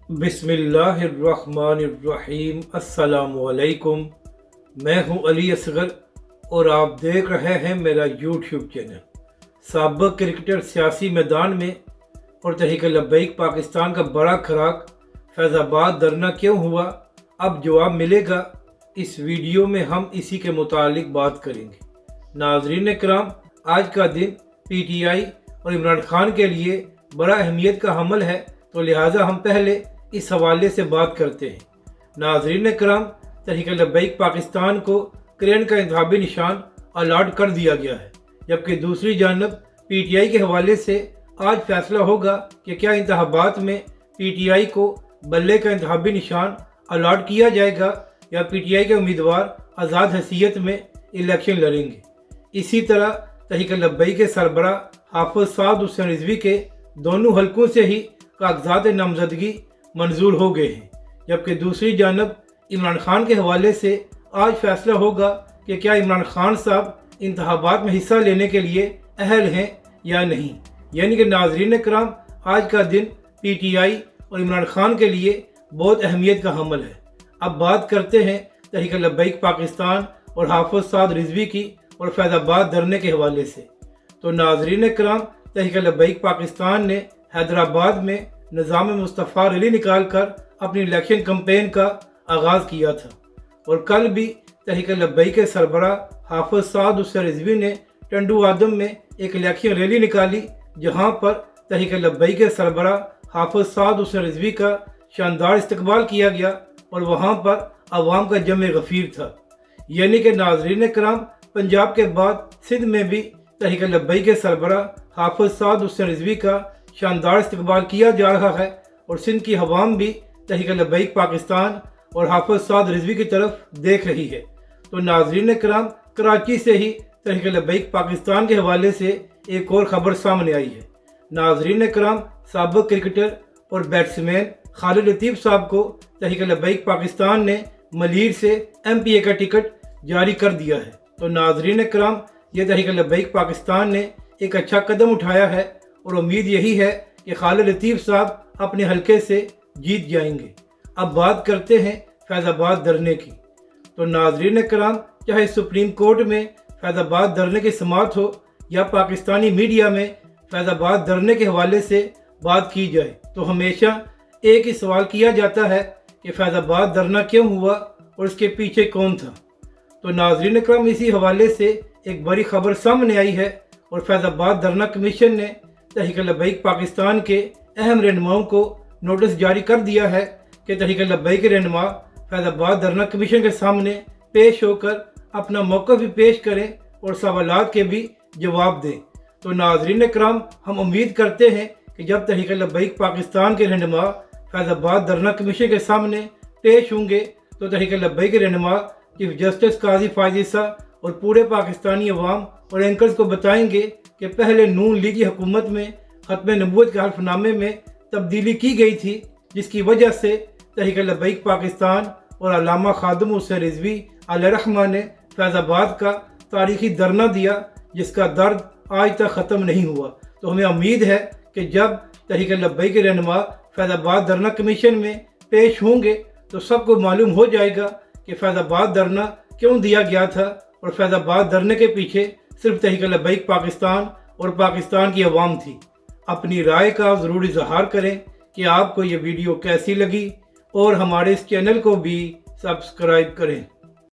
बिस्मिल्लाहिर्रहमानिर्रहीम। अस्सलामुअलैकुम। मैं हूं अली असगर और आप देख रहे हैं मेरा यूट्यूब चैनल। साबिक क्रिकेटर सियासी मैदान में और तहरीक लब्बैक पाकिस्तान का बड़ा खराक फैज़ाबाद धरना क्यों हुआ, अब जवाब मिलेगा। इस वीडियो में हम इसी के मुतालिक बात करेंगे। नाज़रीन कराम, आज का दिन PTI और इमरान खान के लिए बड़ा अहमियत का हमल है, तो लिहाजा हम पहले इस हवाले से बात करते हैं। नाज़रीन कराम, तहरीक लब्बैक पाकिस्तान को क्रेन का इंतखाबी निशान अलॉट कर दिया गया है, जबकि दूसरी जानब PTI के हवाले से आज फैसला होगा कि क्या इंतखाबात में PTI को बल्ले का इंतखाबी निशान अलॉट किया जाएगा या PTI के उम्मीदवार आज़ाद हैसियत में इलेक्शन लड़ेंगे। इसी तरह तहरीक लब्बैक के सरबरा हाफिज साद हुसैन रिजवी के दोनों हलकों से ही कागजात नामजदगी मंजूर हो गए हैं, जबकि दूसरी जानब इमरान खान के हवाले से आज फैसला होगा कि क्या इमरान खान साहब इंतखाबात में हिस्सा लेने के लिए अहल हैं या नहीं। यानी कि नाज़रीन कराम, आज का दिन PTI और इमरान खान के लिए बहुत अहमियत का हमल है। अब बात करते हैं तहरीक लब्बैक पाकिस्तान और हाफिज साद रिजवी की और फैज़ाबाद धरने के हवाले से। तो नाज़रीन कराम, तहरीक लब्बैक पाकिस्तान ने हैदराबाद में निज़ाम मुस्तफ़ा रैली निकाल कर अपनी इलेक्शन कैंपेन का आगाज़ किया था, और कल भी तहरीक लब्बैक के सरबरा हाफिज साद हुसैन रिजवी ने टंडू आदम में एक इलेक्शन रैली निकाली, जहां पर तहरीक लब्बैक के सरबरा हाफिज साद हुसैन रिजवी का शानदार इस्तकबाल किया गया और वहां पर अवाम का जम गफ़ीर था। यानी कि नाज़रीन कराम, पंजाब के बाद सिंध में भी तहरीक लब्बैक के सरबरा हाफिज साद हुसैन रिजवी का शानदार इस्तकबाल किया जा रहा है, और सिंध की हवाम भी तहरीक लब्बैक पाकिस्तान और हाफिज साद रिजवी की तरफ देख रही है। तो नाज़रीन कराम, कराची से ही तहरीक लब्बैक पाकिस्तान के हवाले से एक और ख़बर सामने आई है। नाज़रीन कराम, साबिक क्रिकेटर और बैट्समैन खालिद लतीफ़ साहब को तहरीक लब्बैक पाकिस्तान ने मलीर से MPA का टिकट जारी कर दिया है। तो नाज़रीन कराम, यह तहरीक लब्बैक पाकिस्तान ने एक अच्छा कदम उठाया है और उम्मीद यही है कि खालिद लतीफ़ साहब अपने हलके से जीत जाएंगे। अब बात करते हैं फैज़ाबाद धरने की। तो नाज़रीन कराम, चाहे सुप्रीम कोर्ट में फैज़ाबाद धरने की समाअत हो या पाकिस्तानी मीडिया में फैज़ाबाद धरने के हवाले से बात की जाए, तो हमेशा एक ही सवाल किया जाता है कि फैज़ाबाद धरना क्यों हुआ और इसके पीछे कौन था। तो नाज़रीन कराम, इसी हवाले से एक बड़ी खबर सामने आई है और फैज़ाबाद धरना कमीशन ने तहरीक लब्बैक पाकिस्तान के अहम रहनुमाओं को नोटिस जारी कर दिया है कि तहरीक लब्बैक के रहनुमा फैज़ाबाद धरना कमीशन के सामने पेश होकर अपना मौक़िफ़ भी पेश करें और सवालात के भी जवाब दें। तो नाज़रीन कराम, हम उम्मीद करते हैं कि जब तहरीक लब्बैक पाकिस्तान के रहनुमा फैज़ाबाद धरना कमीशन के सामने पेश होंगे, तो तहरीक लब्बैक के रहनुमा चीफ जस्टिस काजी फायद ईसा और पूरे पाकिस्तानी अवाम और एंकर्स को बताएंगे कि पहले नून लीगी हुकूमत में ख़त्म नबूवत के हल्फनामे में तब्दीली की गई थी, जिसकी वजह से तहरीक लब्बैक पाकिस्तान और अल्लामा खादिम हुसैन रिजवी अलैहिर्रहमा ने फैज़ाबाद का तारीखी धरना दिया, जिसका दर्द आज तक ख़त्म नहीं हुआ। तो हमें उम्मीद है कि जब तहरीक लब्बैक के रहनुमा फैज़ाबाद धरना कमीशन में पेश होंगे, तो सबको मालूम हो जाएगा कि फैज़ाबाद धरना क्यों दिया गया था, और फैज़ाबाद धरने के पीछे सिर्फ तहरीक लब्बैक पाकिस्तान और पाकिस्तान की आवाम थी। अपनी राय का ज़रूर इज़हार करें कि आपको ये वीडियो कैसी लगी, और हमारे इस चैनल को भी सब्सक्राइब करें।